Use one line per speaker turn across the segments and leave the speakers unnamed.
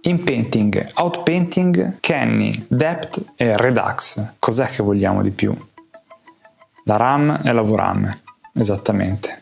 Inpainting, Outpainting, Canny, Depth e Redux. Cos'è che vogliamo di più? La RAM e la VRAM, esattamente.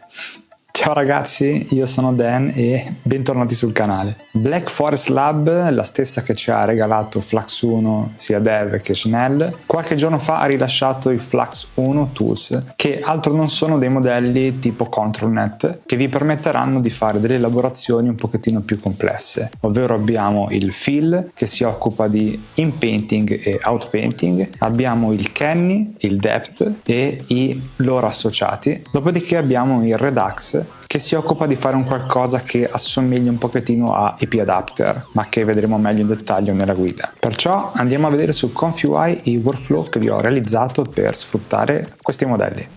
Ciao ragazzi, io sono Dan e bentornati sul canale. Black Forest Lab, la stessa che ci ha regalato Flux 1 sia Dev che Snell, qualche giorno fa ha rilasciato i Flux 1 Tools, che altro non sono dei modelli tipo ControlNet che vi permetteranno di fare delle elaborazioni un pochettino più complesse, ovvero abbiamo il Fill che si occupa di inpainting e outpainting, abbiamo il Canny, il Depth e i loro associati, dopodiché abbiamo il Redux che si occupa di fare un qualcosa che assomiglia un pochettino a IP Adapter, ma che vedremo meglio in dettaglio nella guida. Perciò andiamo a vedere su ConfUI i workflow che vi ho realizzato per sfruttare questi modelli.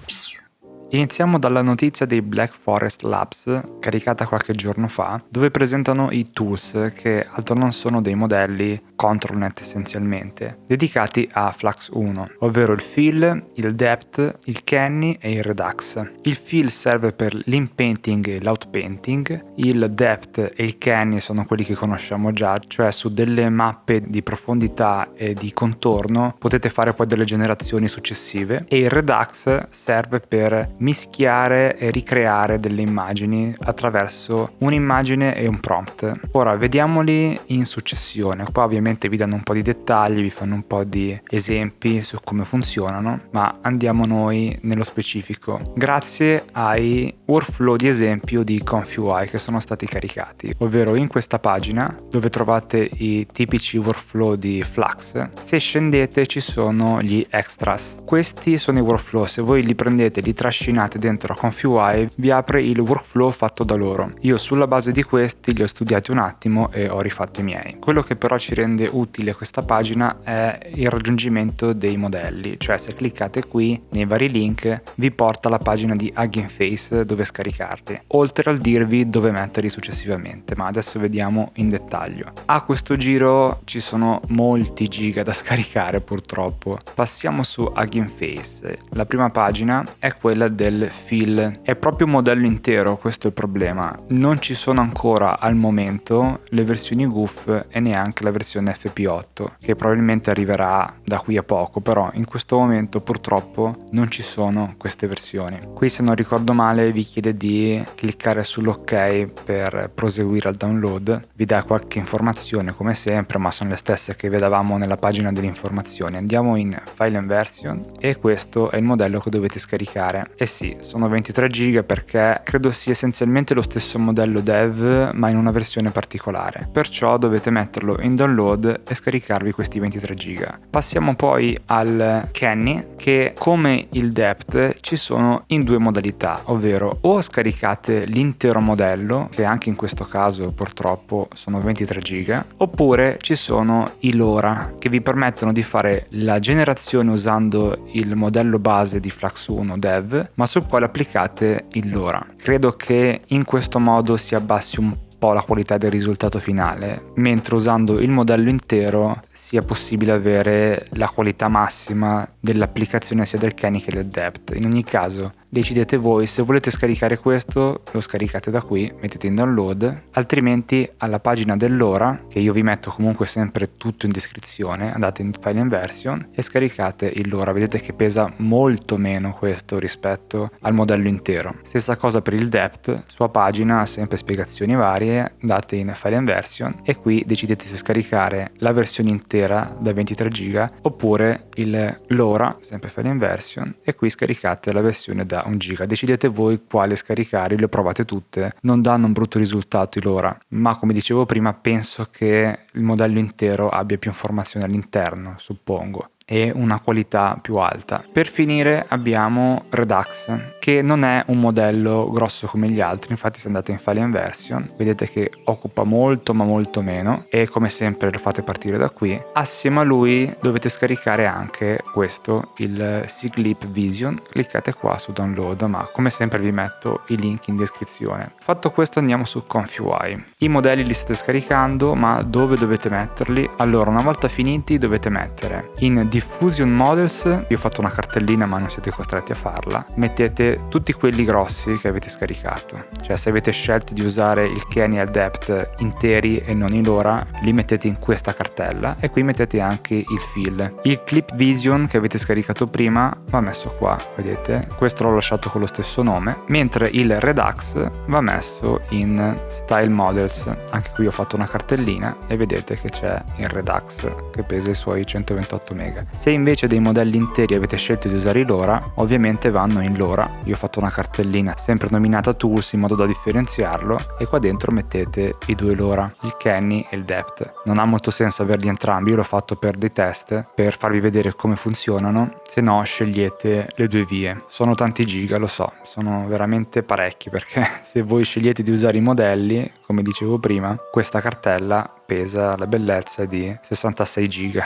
Iniziamo dalla notizia dei Black Forest Labs, caricata qualche giorno fa, dove presentano i tools che altro non sono dei modelli ControlNet essenzialmente, dedicati a Flux 1, ovvero il Fill, il Depth, il Canny e il Redux. Il Fill serve per l'inpainting e l'outpainting, il Depth e il Canny sono quelli che conosciamo già, cioè su delle mappe di profondità e di contorno potete fare poi delle generazioni successive, e il Redux serve per mischiare e ricreare delle immagini attraverso un'immagine e un prompt. Ora vediamoli in successione. Qua ovviamente vi danno un po' di dettagli, vi fanno un po' di esempi su come funzionano, ma andiamo noi nello specifico. Grazie ai workflow di esempio di ConfUI che sono stati caricati, ovvero in questa pagina dove trovate i tipici workflow di Flux, se scendete ci sono gli extras. Questi sono i workflow, se voi li prendete, li trascinate dentro a ConfUI, vi apre il workflow fatto da loro. Io sulla base di questi li ho studiati un attimo e ho rifatto i miei. Quello che però ci rende utile questa pagina è il raggiungimento dei modelli, cioè se cliccate qui nei vari link vi porta alla pagina di Hugging Face dove scaricarli, oltre al dirvi dove metterli successivamente, ma adesso vediamo in dettaglio. A questo giro ci sono molti giga da scaricare purtroppo. Passiamo su Hugging Face. La prima pagina è quella del Fill, è proprio un modello intero, questo è il problema. Non ci sono ancora al momento le versioni GUF e neanche la versione FP8, che probabilmente arriverà da qui a poco, però in questo momento purtroppo non ci sono queste versioni. Qui, se non ricordo male, vi chiede di cliccare sull'ok per proseguire al download, vi dà qualche informazione come sempre, ma sono le stesse che vedevamo nella pagina delle informazioni. Andiamo in File and Version e questo è il modello che dovete scaricare. E sì, sono 23 giga perché credo sia essenzialmente lo stesso modello dev ma in una versione particolare, perciò dovete metterlo in download e scaricarvi questi 23 giga. Passiamo poi al Canny, che come il Depth ci sono in due modalità, ovvero o scaricate l'intero modello, che anche in questo caso purtroppo sono 23 giga, oppure ci sono i LoRa che vi permettono di fare la generazione usando il modello base di Flux 1 Dev, ma sul quale applicate il LoRa. Credo che in questo modo si abbassi un po' la qualità del risultato finale, mentre usando il modello intero sia possibile avere la qualità massima dell'applicazione sia del Canny che del Depth. In ogni caso decidete voi, se volete scaricare questo lo scaricate da qui, mettete in download, altrimenti alla pagina dell'ora, che io vi metto comunque sempre tutto in descrizione, andate in File and Version e scaricate il LoRa. Vedete che pesa molto meno questo rispetto al modello intero. Stessa cosa per il Depth, sua pagina, sempre spiegazioni varie, andate in File and Version e qui decidete se scaricare la versione intera da 23 giga oppure il LoRa, sempre File and Version, e qui scaricate la versione da 1 giga. Decidete voi quale scaricare, le ho provate tutte, non danno un brutto risultato i LoRa, ma come dicevo prima penso che il modello intero abbia più informazioni all'interno, suppongo, e una qualità più alta. Per finire abbiamo Redux, che non è un modello grosso come gli altri, infatti se andate in File and Version vedete che occupa molto ma molto meno, e come sempre lo fate partire da qui. Assieme a lui dovete scaricare anche questo, il Siglip Vision. Cliccate qua su download, ma come sempre vi metto i link in descrizione. Fatto questo andiamo su ConfUI. I modelli li state scaricando, ma dove dovete metterli? Allora, una volta finiti dovete mettere in Diffusion Models, io ho fatto una cartellina ma non siete costretti a farla, mettete tutti quelli grossi che avete scaricato, cioè se avete scelto di usare il Kenny e il Depth interi e non in LoRa, li mettete in questa cartella e qui mettete anche il fill. Il Clip Vision che avete scaricato prima va messo qua, vedete? Questo l'ho lasciato con lo stesso nome, mentre il Redux va messo in Style Models. Anche qui ho fatto una cartellina e vedete che c'è il Redux che pesa i suoi 128 mega. Se invece dei modelli interi avete scelto di usare i LoRa, ovviamente vanno in LoRa. Io ho fatto una cartellina sempre nominata Tools in modo da differenziarlo e qua dentro mettete i due LoRa, il Kenny e il Depth. Non ha molto senso averli entrambi, io l'ho fatto per dei test, per farvi vedere come funzionano, se no scegliete le due vie. Sono tanti giga, lo so, sono veramente parecchi, perché se voi scegliete di usare i modelli, come dicevo prima, questa cartella pesa la bellezza di 66 giga.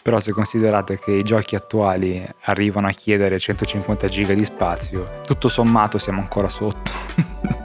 Però se considerate che i giochi attuali arrivano a chiedere 150 giga di spazio, tutto sommato siamo ancora sotto.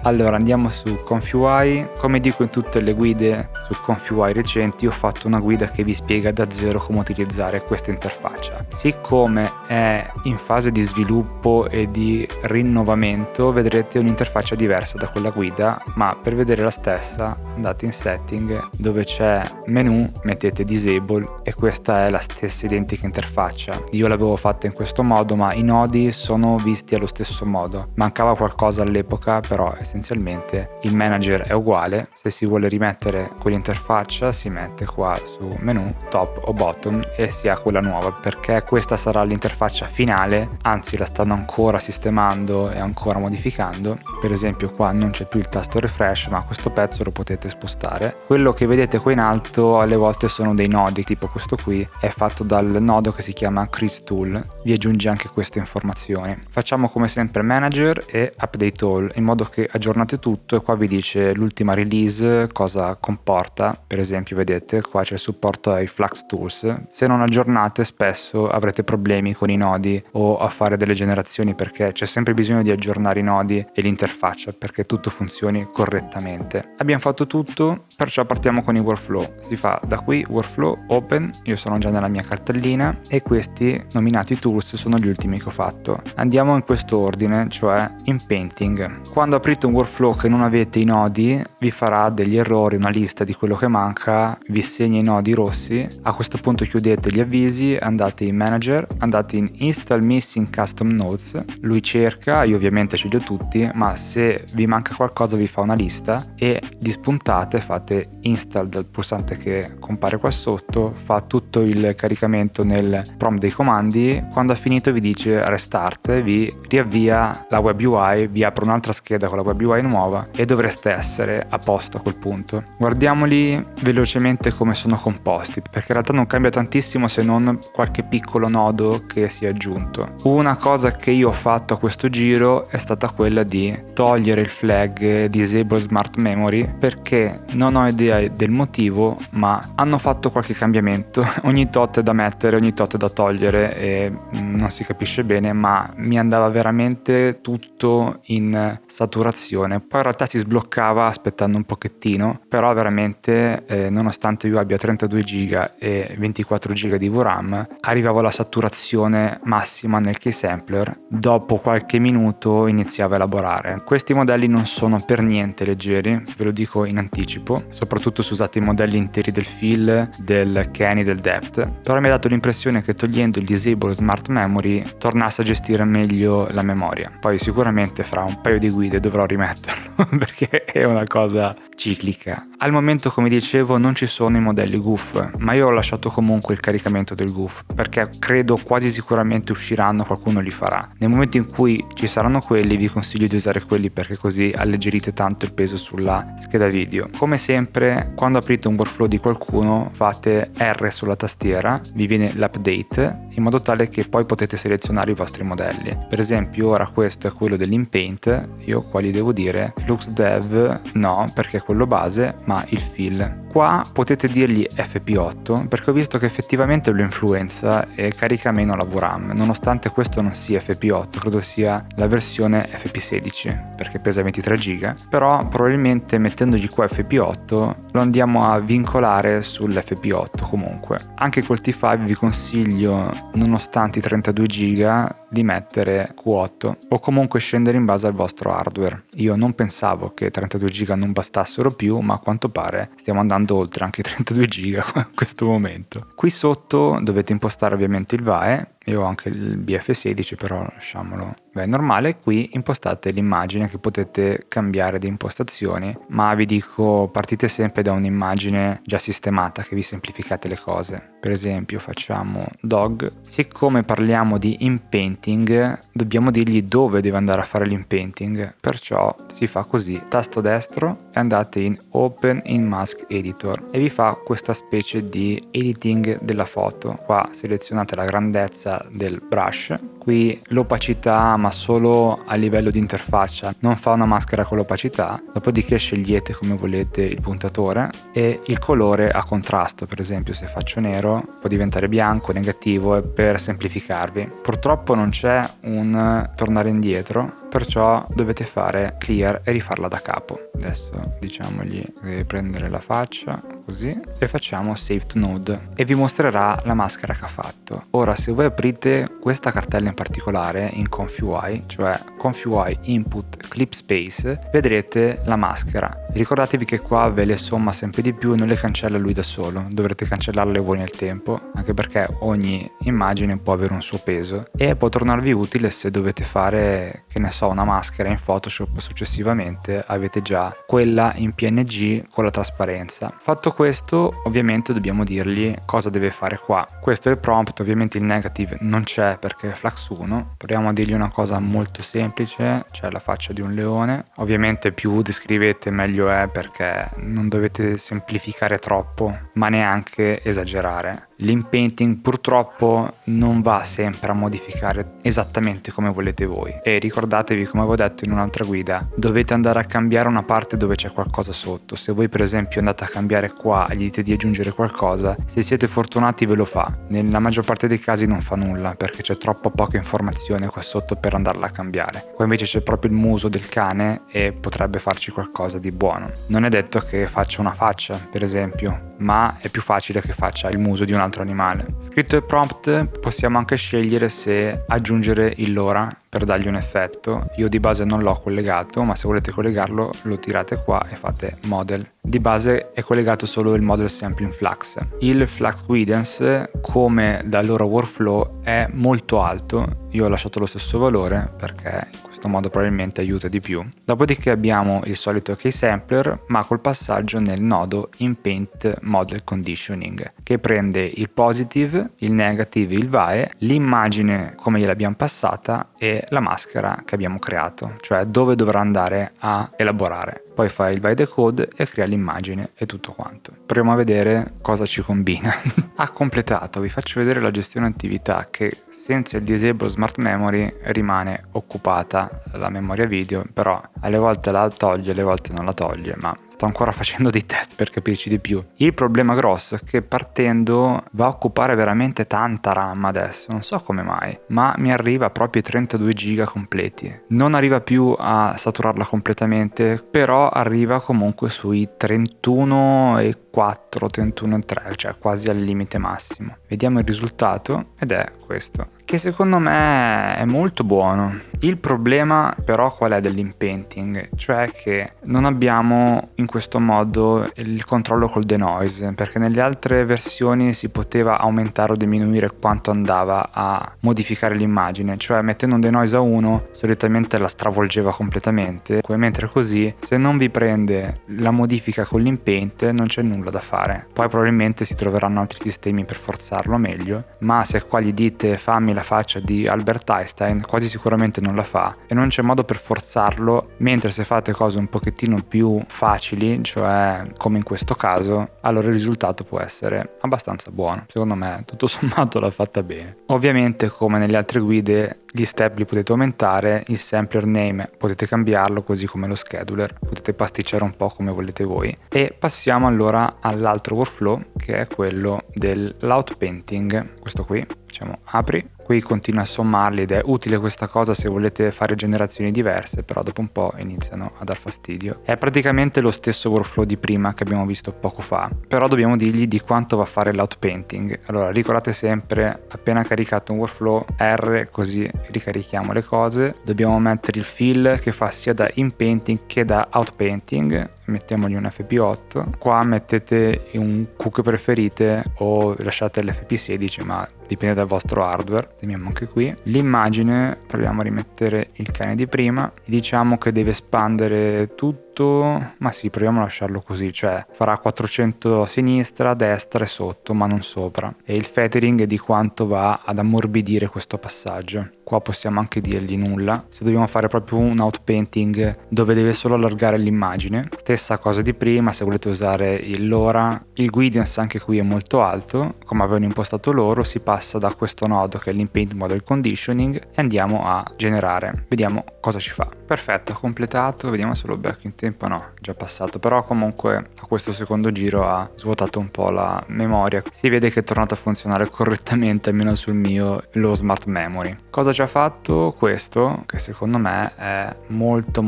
Allora andiamo su ConfUI. Come dico in tutte le guide su ConfUI recenti, ho fatto una guida che vi spiega da zero come utilizzare questa interfaccia. Siccome è in fase di sviluppo e di rinnovamento, vedrete un'interfaccia diversa da quella guida, ma per vedere la stessa andate in setting, dove c'è menu, mettete disable e questa è la stessa identica interfaccia. Io l'avevo fatta in questo modo, ma i nodi sono visti allo stesso modo. Mancava qualcosa all'epoca, però essenzialmente il manager è uguale. Se si vuole rimettere quell'interfaccia si mette qua su menu, top o bottom e si ha quella nuova, perché questa sarà l'interfaccia finale, anzi la stanno ancora sistemando e ancora modificando. Per esempio qua non c'è più il tasto refresh, ma questo pezzo lo potete spostare. Quello che vedete qua in alto alle volte sono dei nodi, tipo questo qui è fatto dal nodo che si chiama Crease Tool, vi aggiunge anche queste informazioni. Facciamo come sempre manager e update all, in modo che aggiornate tutto, e qua vi dice l'ultima release cosa comporta. Per esempio vedete qua c'è il supporto ai Flux Tools. Se non aggiornate spesso avrete problemi con i nodi o a fare delle generazioni, perché c'è sempre bisogno di aggiornare i nodi e l'interfaccia perché tutto funzioni correttamente. Abbiamo fatto tutto, perciò partiamo con i workflow. Si fa da qui workflow open, io sono già nella mia cartellina e questi nominati tools sono gli ultimi che ho fatto. Andiamo in questo ordine, cioè in painting. Quando aprite un workflow che non avete i nodi vi farà degli errori, una lista di quello che manca, vi segna i nodi rossi. A questo punto chiudete gli avvisi, andate in manager, andate in install missing custom nodes, lui cerca, io ovviamente ce li ho tutti, ma se vi manca qualcosa vi fa una lista e li spuntate, fate install dal pulsante che compare qua sotto, fa tutto il caricamento nel prompt dei comandi. Quando ha finito vi dice restart, vi riavvia la web UI, vi apre un'altra scheda con la web UI nuova e dovreste essere a posto a quel punto. Guardiamoli velocemente come sono composti, perché in realtà non cambia tantissimo se non qualche piccolo nodo che si è aggiunto. Una cosa che io ho fatto a questo giro è stata quella di togliere il flag disable smart memory, perché non ho idea del motivo, ma hanno fatto qualche cambiamento. Ogni tot è da mettere, ogni tot è da togliere e non si capisce bene, ma mi andava veramente tutto in saturazione. Poi in realtà si sbloccava aspettando un pochettino, però veramente nonostante io abbia 32 giga e 24 giga di VRAM, arrivavo alla saturazione massima nel key sampler. Dopo qualche minuto iniziava a elaborare. Questi modelli non sono per niente leggeri, ve lo dico in anticipo, soprattutto se usate i modelli interi del fill, del Kenny, del Depth, però mi ha dato l'impressione che togliendo il disable smart memory tornasse a gestire meglio la memoria. Poi sicuramente fra un paio di guide dovrò rimetterlo perché è una cosa ciclica. Al momento, come dicevo, non ci sono i modelli GUF, ma io ho lasciato comunque il caricamento del GUF perché credo quasi sicuramente usciranno, qualcuno li farà. Nel momento in cui ci saranno quelli vi consiglio di usare quelli, perché così alleggerite tanto il peso sulla scheda video. Come sempre, quando aprite un workflow di qualcuno fate R sulla tastiera, vi viene l'update, in modo tale che poi potete selezionare i vostri modelli. Per esempio ora questo è quello dell'InPaint, io qua gli devo dire FluxDev no, perché è quello base, ma il fill. Qua potete dirgli FP8 perché ho visto che effettivamente lo influenza e carica meno la VRAM, nonostante questo non sia FP8, credo sia la versione FP16 perché pesa 23 giga, però probabilmente mettendogli qua FP8 lo andiamo a vincolare sull'FP8 comunque. Anche col T5 vi consiglio, nonostante i 32 giga, di mettere Q8 o comunque scendere in base al vostro hardware. Io non pensavo che 32 giga non bastassero più, ma a quanto pare stiamo andando oltre anche i 32 giga in questo momento. Qui sotto dovete impostare ovviamente il VAE. Io ho anche il BF16, però lasciamolo normale. Qui impostate l'immagine, che potete cambiare di impostazioni, ma vi dico partite sempre da un'immagine già sistemata, che vi semplificate le cose. Per esempio facciamo dog. Siccome parliamo di inpainting, dobbiamo dirgli dove deve andare a fare l'inpainting, perciò si fa così: tasto destro e andate in Open in Mask Editor e vi fa questa specie di editing della foto. Qua selezionate la grandezza del brush, qui l'opacità ma solo a livello di interfaccia, non fa una maschera con l'opacità. Dopodiché scegliete come volete il puntatore e il colore a contrasto. Per esempio se faccio nero può diventare bianco, negativo, e per semplificarvi. Purtroppo non c'è un tornare indietro, perciò dovete fare clear e rifarla da capo. Adesso diciamogli di prendere la faccia così e facciamo save to node e vi mostrerà la maschera che ha fatto. Ora se voi aprite questa cartella in particolare in ConfUI, cioè ConfUI Input Clip Space, vedrete la maschera. Ricordatevi che qua ve le somma sempre di più e non le cancella lui da solo, dovrete cancellarle voi nel tempo, anche perché ogni immagine può avere un suo peso e può tornarvi utile se dovete fare, che ne so, una maschera in Photoshop. Successivamente avete già quella in PNG con la trasparenza. Fatto questo, ovviamente dobbiamo dirgli cosa deve fare qua. Questo è il prompt. Ovviamente il negative non c'è perché è Flux 1. Proviamo a dirgli una cosa molto semplice, cioè la faccia di un leone. Ovviamente più descrivete meglio è, perché non dovete semplificare troppo ma neanche esagerare. L'inpainting purtroppo non va sempre a modificare esattamente come volete voi, e ricordatevi, come avevo detto in un'altra guida, dovete andare a cambiare una parte dove c'è qualcosa sotto. Se voi per esempio andate a cambiare qua e gli dite di aggiungere qualcosa, se siete fortunati ve lo fa. Nella maggior parte dei casi non fa nulla perché c'è troppo poca informazione qua sotto per andarla a cambiare. Qua invece c'è proprio il muso del cane e potrebbe farci qualcosa di buono. Non è detto che faccia una faccia per esempio, ma è più facile che faccia il muso di un altro animale. Scritto il prompt possiamo anche scegliere se aggiungere il LoRa per dargli un effetto. Io di base non l'ho collegato, ma se volete collegarlo lo tirate qua e fate model. Di base è collegato solo il model sampling flux. Il flux guidance, come dal loro workflow, è molto alto. Io ho lasciato lo stesso valore perché in questo modo probabilmente aiuta di più. Dopodiché abbiamo il solito keysampler, ma col passaggio nel nodo InPaint Model Conditioning, che prende il positive, il negative, il VAE, l'immagine come gliel'abbiamo passata e la maschera che abbiamo creato, cioè dove dovrà andare a elaborare. Poi fa il by decode e crea l'immagine e tutto quanto. Proviamo a vedere cosa ci combina. Ha completato. Vi faccio vedere la gestione attività, che senza il disable smart memory rimane occupata la memoria video, però alle volte la toglie, alle volte non la toglie, ma sto ancora facendo dei test per capirci di più. Il problema grosso è che partendo va a occupare veramente tanta RAM adesso, non so come mai, ma mi arriva proprio ai 32 giga completi. Non arriva più a saturarla completamente, però arriva comunque sui 31,4, 31,3, cioè quasi al limite massimo. Vediamo il risultato ed è questo, che secondo me è molto buono. Il problema però qual è dell'inpainting? Cioè che non abbiamo in questo modo il controllo col denoise, perché nelle altre versioni si poteva aumentare o diminuire quanto andava a modificare l'immagine, cioè mettendo un denoise a 1 solitamente la stravolgeva completamente, mentre così se non vi prende la modifica con l'InPaint non c'è nulla da fare. Poi probabilmente si troveranno altri sistemi per forzarlo meglio, ma se qua gli dite fammi la faccia di Albert Einstein, quasi sicuramente non la fa e non c'è modo per forzarlo, mentre se fate cose un pochettino più facili, cioè come in questo caso, allora il risultato può essere abbastanza buono. Secondo me tutto sommato l'ha fatta bene. Ovviamente come nelle altre guide Gli step li potete aumentare, il sampler name potete cambiarlo, così come lo scheduler, potete pasticciare un po' come volete voi. E passiamo allora all'altro workflow, che è quello dell'outpainting. Questo qui, diciamo apri, qui continua a sommarli ed è utile questa cosa se volete fare generazioni diverse, però dopo un po' iniziano a dar fastidio. È praticamente lo stesso workflow di prima che abbiamo visto poco fa, però dobbiamo dirgli di quanto va a fare l'outpainting. Allora ricordate sempre, appena caricato un workflow R, così ricarichiamo le cose, dobbiamo mettere il fill che fa sia da inpainting che da outpainting, mettiamogli un FP8, qua mettete un Q che preferite o lasciate l'FP16, ma dipende dal vostro hardware. Teniamo anche qui l'immagine, proviamo a rimettere il cane di prima, diciamo che deve espandere tutto, ma sì, proviamo a lasciarlo così, cioè farà 400 a sinistra, a destra e sotto, ma non sopra, e il feathering è di quanto va ad ammorbidire questo passaggio. Qua possiamo anche dirgli nulla, se dobbiamo fare proprio un outpainting dove deve solo allargare l'immagine, stessa cosa di prima. Se volete usare il LoRa, il guidance anche qui è molto alto, come avevano impostato loro, si passa da questo nodo che è l'Inpaint Model Conditioning e andiamo a generare, vediamo cosa ci fa. Perfetto, completato, vediamo se lo becco in tempo. No, già passato, però comunque a questo secondo giro ha svuotato un po' la memoria, si vede che è tornato a funzionare correttamente, almeno sul mio lo smart memory. Cosa ci ha fatto questo, che secondo me è molto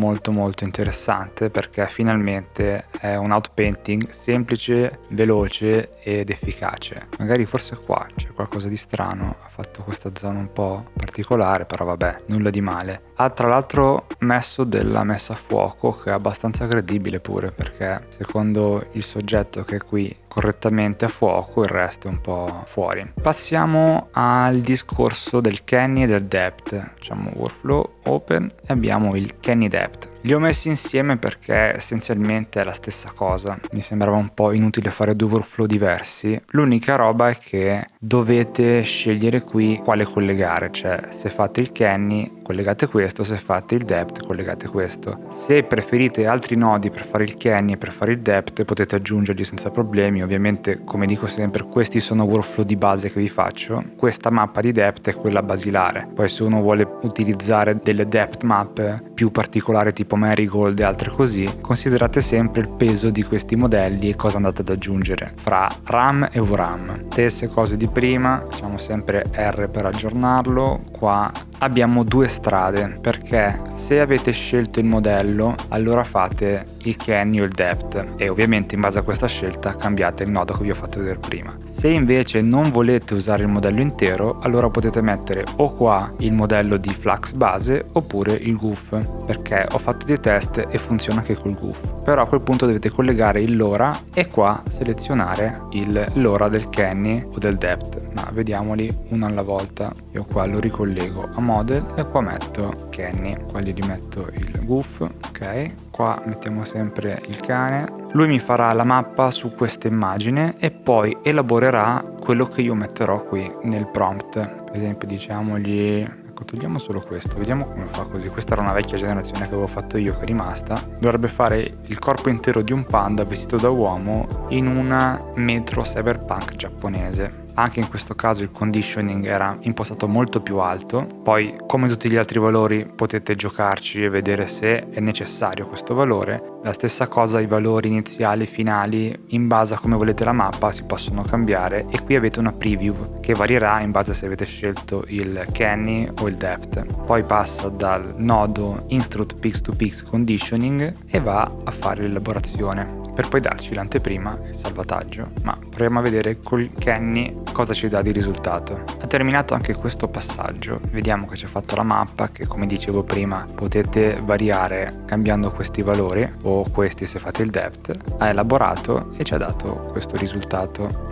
interessante, perché finalmente è un outpainting semplice, veloce ed efficace. Magari forse qua c'è qualcosa di strano, ha fatto questa zona un po' particolare, però vabbè, nulla di male. Ha tra l'altro messo della messa a fuoco che è abbastanza credibile pure, perché secondo il soggetto che è qui correttamente a fuoco, il resto è un po' fuori. Passiamo al discorso del Kenny e del depth. Facciamo workflow open e abbiamo il Kenny depth. Li ho messi insieme perché essenzialmente è la stessa cosa, mi sembrava un po' inutile fare due workflow diversi. L'unica roba è che dovete scegliere qui quale collegare, cioè se fate il Kenny collegate questo, se fate il depth collegate questo. Se preferite altri nodi per fare il Kenny e per fare il depth potete aggiungerli senza problemi. Ovviamente, come dico sempre, questi sono workflow di base che vi faccio, questa mappa di depth è quella basilare, poi se uno vuole utilizzare delle depth map più particolari tipo Marigold e altre così, considerate sempre il peso di questi modelli e cosa andate ad aggiungere fra RAM e VRAM. Stesse cose di prima, facciamo sempre R per aggiornarlo. Qua abbiamo due strade, perché se avete scelto il modello allora fate il Kenny o il depth e ovviamente in base a questa scelta cambiate il nodo che vi ho fatto vedere prima. Se invece non volete usare il modello intero, allora potete mettere o qua il modello di Flux base oppure il GUF, perché ho fatto dei test e funziona anche col GUF. Però a quel punto dovete collegare il LoRa e qua selezionare il LoRa del Kenny o del depth, ma vediamoli uno alla volta. Io qua lo ricollego a model e qua metto Kenny, qua gli rimetto il GUF, ok. Qua mettiamo sempre il cane, lui mi farà la mappa su questa immagine e poi elaborerà quello che io metterò qui nel prompt. Per esempio diciamogli, ecco, togliamo solo questo, vediamo come fa così. Questa era una vecchia generazione che avevo fatto io che è rimasta. Dovrebbe fare il corpo intero di un panda vestito da uomo in una metro cyberpunk giapponese. Anche in questo caso il conditioning era impostato molto più alto, poi come tutti gli altri valori potete giocarci e vedere se è necessario questo valore. La stessa cosa, i valori iniziali e finali in base a come volete la mappa si possono cambiare e qui avete una preview che varierà in base a se avete scelto il Kenny o il depth. Poi passa dal nodo Instruct Pix to Pix Conditioning e va a fare l'elaborazione per poi darci l'anteprima e il salvataggio. Ma proviamo a vedere col Kenny cosa ci dà di risultato. Ha terminato anche questo passaggio, vediamo che ci ha fatto la mappa che, come dicevo prima, potete variare cambiando questi valori o questi se fate il depth. Ha elaborato e ci ha dato questo risultato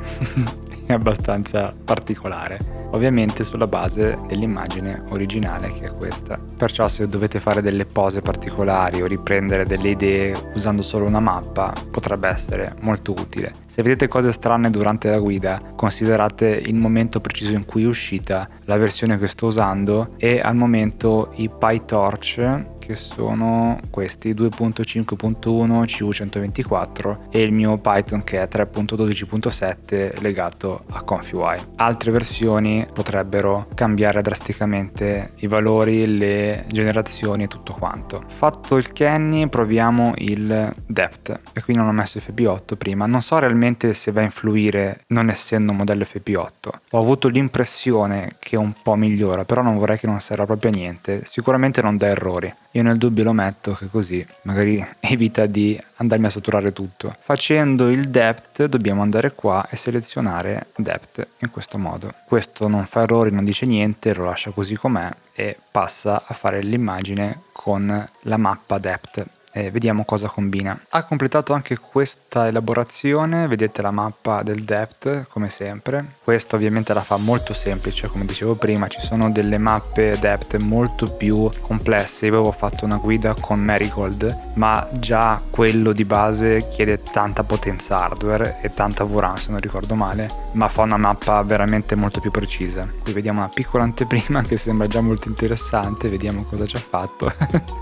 è abbastanza particolare, ovviamente sulla base dell'immagine originale che è questa. Perciò se dovete fare delle pose particolari o riprendere delle idee usando solo una mappa potrebbe essere molto utile. Se vedete cose strane durante la guida, considerate il momento preciso in cui è uscita la versione che sto usando e al momento i PyTorch, che sono questi 2.5.1 CU124 e il mio Python che è 3.12.7 legato a ConfyUI. Altre versioni potrebbero cambiare drasticamente i valori, le generazioni e tutto quanto. Fatto il Kenny, proviamo il depth, e qui non ho messo FP8 prima. Non so realmente se va a influire, non essendo un modello FP8. Ho avuto l'impressione che un po' migliora, però non vorrei che non serva proprio a niente. Sicuramente non dà errori. Io nel dubbio lo metto, che così magari evita di andarmi a saturare tutto. Facendo il depth dobbiamo andare qua e selezionare depth in questo modo. Questo non fa errori, non dice niente, lo lascia così com'è e passa a fare l'immagine con la mappa depth. E vediamo cosa combina. Ha completato anche questa elaborazione, vedete la mappa del depth come sempre. Questa ovviamente la fa molto semplice, come dicevo prima, ci sono delle mappe depth molto più complesse. Io avevo fatto una guida con Marigold, ma già quello di base chiede tanta potenza hardware e tanta VRAM se non ricordo male, ma fa una mappa veramente molto più precisa. Qui vediamo una piccola anteprima che sembra già molto interessante, vediamo cosa ci ha fatto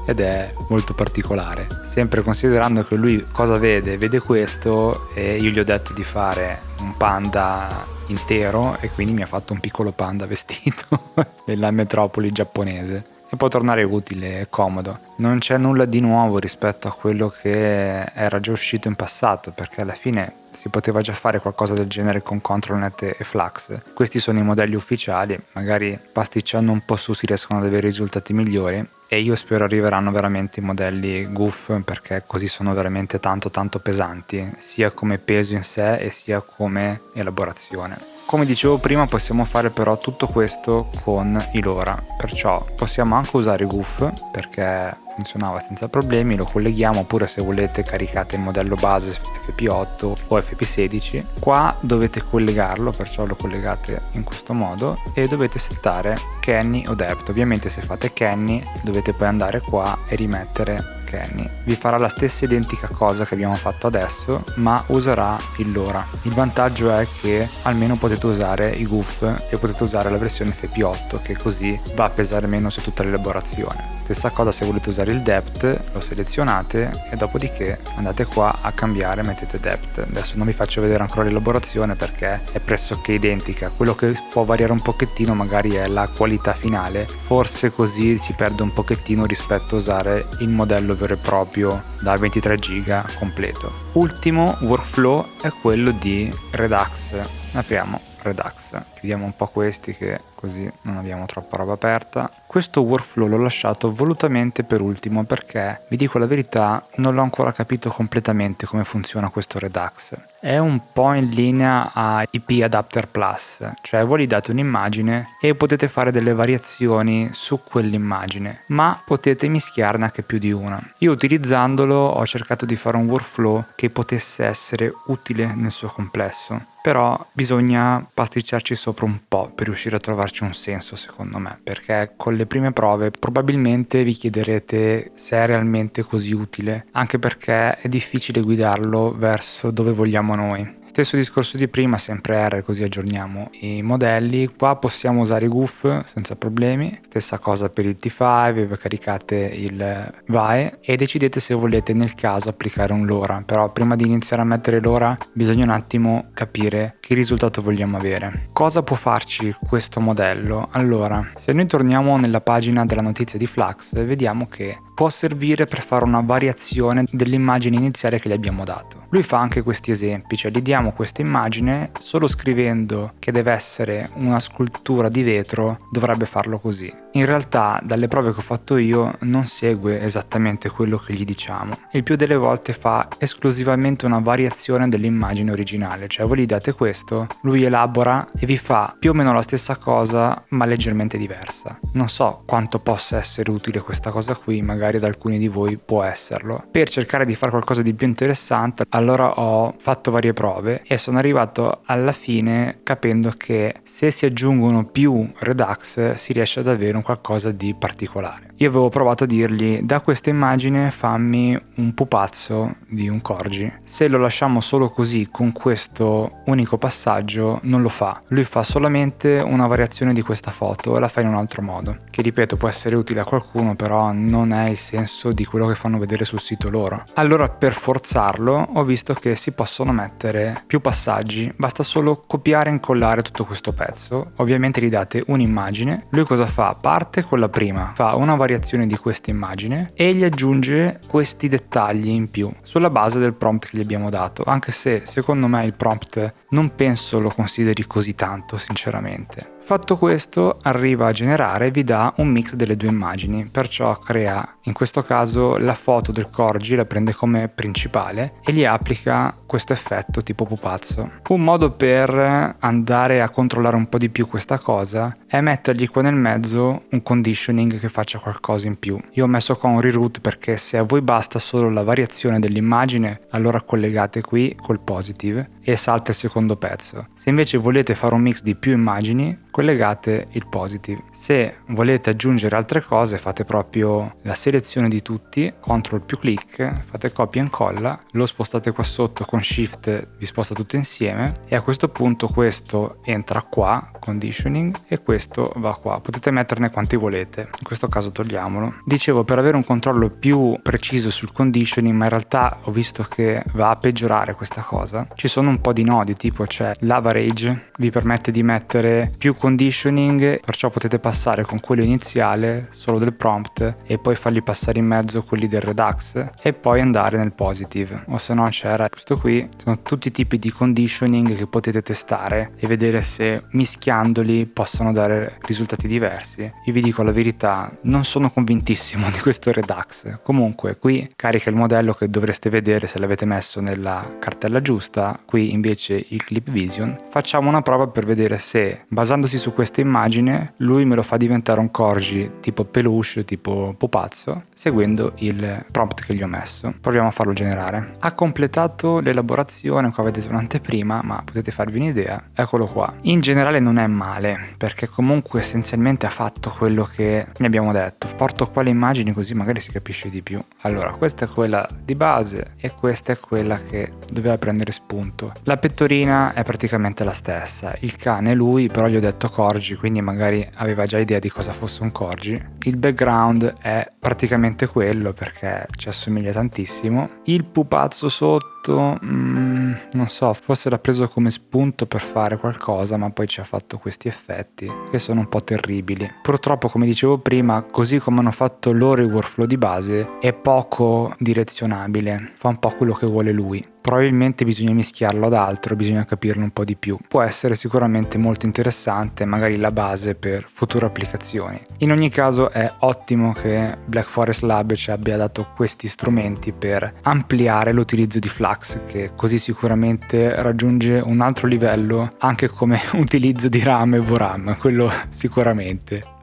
ed è molto particolare. Sempre considerando che lui cosa vede? Vede questo e io gli ho detto di fare un panda intero e quindi mi ha fatto un piccolo panda vestito nella metropoli giapponese e può tornare utile e comodo. Non c'è nulla di nuovo rispetto a quello che era già uscito in passato, perché alla fine si poteva già fare qualcosa del genere con ControlNet e Flux. Questi sono i modelli ufficiali, magari pasticciando un po' su si riescono ad avere risultati migliori e io spero arriveranno veramente i modelli GUF, perché così sono veramente tanto pesanti, sia come peso in sé e sia come elaborazione. Come dicevo prima, possiamo fare però tutto questo con i LoRa, perciò possiamo anche usare i GUF perché funzionava senza problemi, lo colleghiamo, oppure se volete caricate il modello base FP8 o FP16. Qua dovete collegarlo, perciò lo collegate in questo modo e dovete settare Kenny o depth. Ovviamente se fate Kenny dovete poi andare qua e rimettere Kenny. Vi farà la stessa identica cosa che abbiamo fatto adesso, ma userà il LoRa. Il vantaggio è che almeno potete usare i GUF e potete usare la versione FP8, che così va a pesare meno su tutta l'elaborazione. Stessa cosa se volete usare il depth, lo selezionate e dopodiché andate qua a cambiare, mettete depth. Adesso non vi faccio vedere ancora l'elaborazione perché è pressoché identica. Quello che può variare un pochettino magari è la qualità finale, forse così si perde un pochettino rispetto a usare il modello vero e proprio da 23 giga completo. Ultimo workflow è quello di Redux. Apriamo Redux, chiudiamo un po' questi che così non abbiamo troppa roba aperta. Questo workflow l'ho lasciato volutamente per ultimo perché, vi dico la verità, non l'ho ancora capito completamente come funziona questo Redux. È un po' in linea a IP Adapter Plus, cioè voi gli date un'immagine e potete fare delle variazioni su quell'immagine, ma potete mischiarne anche più di una. Io utilizzandolo ho cercato di fare un workflow che potesse essere utile nel suo complesso, però bisogna pasticciarci sopra un po' per riuscire a trovarci un senso, secondo me, perché con le prime prove probabilmente vi chiederete se è realmente così utile, anche perché è difficile guidarlo verso dove vogliamo noi. Stesso discorso di prima, sempre R, così aggiorniamo i modelli. Qua possiamo usare i GUF senza problemi, stessa cosa per il T5, caricate il VAE e decidete se volete nel caso applicare un LoRa, però prima di iniziare a mettere LoRa bisogna un attimo capire che risultato vogliamo avere. Cosa può farci questo modello? Allora, se noi torniamo nella pagina della notizia di Flux, vediamo che può servire per fare una variazione dell'immagine iniziale che gli abbiamo dato. Lui fa anche questi esempi, cioè gli diamo questa immagine, solo scrivendo che deve essere una scultura di vetro dovrebbe farlo così. In realtà dalle prove che ho fatto io non segue esattamente quello che gli diciamo. Il più delle volte fa esclusivamente una variazione dell'immagine originale, cioè voi gli date questo, lui elabora e vi fa più o meno la stessa cosa ma leggermente diversa. Non so quanto possa essere utile questa cosa qui, magari ad alcuni di voi può esserlo. Per cercare di fare qualcosa di più interessante, allora ho fatto varie prove e sono arrivato alla fine capendo che se si aggiungono più Redux si riesce ad avere un qualcosa di particolare. io avevo provato a dirgli: da questa immagine fammi un pupazzo di un Corgi. Se lo lasciamo solo così con questo unico passaggio non lo fa, lui fa solamente una variazione di questa foto e la fa in un altro modo, che ripeto può essere utile a qualcuno, però non è il senso di quello che fanno vedere sul sito loro. Allora, per forzarlo, ho visto che si possono mettere più passaggi, basta solo copiare e incollare tutto questo pezzo. Ovviamente gli date un'immagine, lui cosa fa? Parte con la prima, fa una variazione di questa immagine e gli aggiunge questi dettagli in più sulla base del prompt che gli abbiamo dato, anche se secondo me il prompt non penso lo consideri così tanto, sinceramente. Fatto questo, arriva a generare e vi dà un mix delle due immagini, perciò crea in questo caso la foto del Corgi, la prende come principale e gli applica questo effetto tipo pupazzo. Un modo per andare a controllare un po' di più questa cosa è mettergli qua nel mezzo un conditioning che faccia qualcosa in più. Io ho messo qua un reroute perché se a voi basta solo la variazione dell'immagine, allora collegate qui col positive e salta il secondo pezzo. Se invece volete fare un mix di più immagini, collegate il positive. Se volete aggiungere altre cose, fate proprio la selezione di tutti, CTRL più clic, fate copia e incolla, lo spostate qua sotto con Shift, vi sposta tutto insieme e a questo punto questo entra qua, conditioning, e questo va qua. Potete metterne quanti volete, in questo caso togliamolo. Dicevo, per avere un controllo più preciso sul conditioning, ma in realtà ho visto che va a peggiorare questa cosa, ci sono un po' di nodi, tipo c'è l'average, vi permette di mettere più conditioning, perciò potete passare con quello iniziale solo del prompt e poi fargli passare in mezzo quelli del Redux e poi andare nel positive. O se no c'era questo qui, sono tutti i tipi di conditioning che potete testare e vedere se mischiandoli possono dare risultati diversi. Io vi dico la verità, non sono convintissimo di questo Redux. Comunque qui carica il modello che dovreste vedere se l'avete messo nella cartella giusta, qui invece il Clip Vision. Facciamo una prova per vedere se, basandosi su questa immagine, lui me lo fa diventare un Corgi tipo peluche, tipo pupazzo, seguendo il prompt che gli ho messo. Proviamo a farlo generare. Ha completato l'elaborazione, qua vedete un'anteprima, ma potete farvi un'idea. Eccolo qua. In generale non è male, perché comunque essenzialmente ha fatto quello che ne abbiamo detto. Porto qua le immagini così magari si capisce di più. Allora, questa è quella di base e questa è quella che doveva prendere spunto. La pettorina è praticamente la stessa, il cane è lui, però gli ho detto Corgi, quindi magari aveva già idea di cosa fosse un Corgi. Il background è praticamente quello perché ci assomiglia tantissimo. Il pupazzo sotto, non so, forse l'ha preso come spunto per fare qualcosa, ma poi ci ha fatto questi effetti che sono un po' terribili. Purtroppo, come dicevo prima, così come hanno fatto loro il workflow di base, è poco direzionabile, fa un po' quello che vuole lui. Probabilmente bisogna mischiarlo ad altro, bisogna capirlo un po' di più. Può essere sicuramente molto interessante, magari la base per future applicazioni. In ogni caso è ottimo che Black Forest Lab ci abbia dato questi strumenti per ampliare l'utilizzo di Flux, che così sicuramente raggiunge un altro livello anche come utilizzo di RAM e VRAM, quello sicuramente.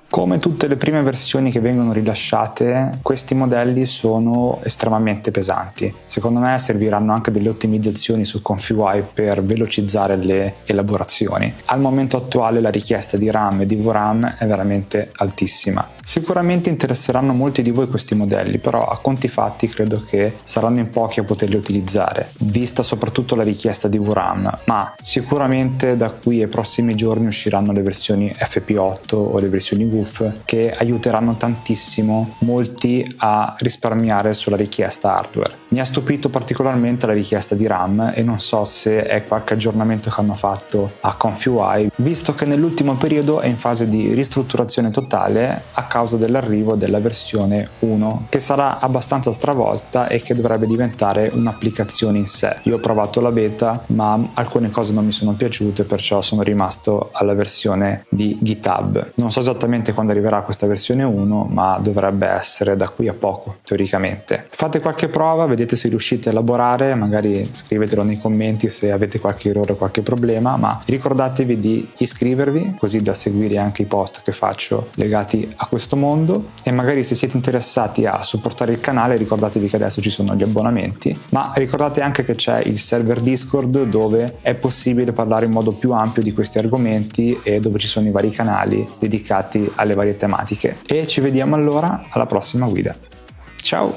Come tutte le prime versioni che vengono rilasciate, questi modelli sono estremamente pesanti. Secondo me serviranno anche delle ottimizzazioni su ConfigUI per velocizzare le elaborazioni. Al momento attuale la richiesta di RAM e di VRAM è veramente altissima. Sicuramente interesseranno molti di voi questi modelli, però a conti fatti credo che saranno in pochi a poterli utilizzare, vista soprattutto la richiesta di VRAM, ma sicuramente da qui ai prossimi giorni usciranno le versioni FP8 o le versioni WUF che aiuteranno tantissimo molti a risparmiare sulla richiesta hardware. Mi ha stupito particolarmente la richiesta di RAM e non so se è qualche aggiornamento che hanno fatto a ConfigUI, visto che nell'ultimo periodo è in fase di ristrutturazione totale a causa dell'arrivo della versione 1, che sarà abbastanza stravolta e che dovrebbe diventare un'applicazione in sé. Io ho provato la beta, ma alcune cose non mi sono piaciute, perciò sono rimasto alla versione di GitHub. Non so esattamente quando arriverà questa versione 1, ma dovrebbe essere da qui a poco, teoricamente. Fate qualche prova, vedete se riuscite a elaborare, magari scrivetelo nei commenti se avete qualche errore o qualche problema, ma ricordatevi di iscrivervi, così da seguire anche i post che faccio legati a questo mondo, e magari se siete interessati a supportare il canale ricordatevi che adesso ci sono gli abbonamenti, ma ricordate anche che c'è il server Discord dove è possibile parlare in modo più ampio di questi argomenti e dove ci sono i vari canali dedicati al alle varie tematiche. E ci vediamo allora alla prossima guida. Ciao!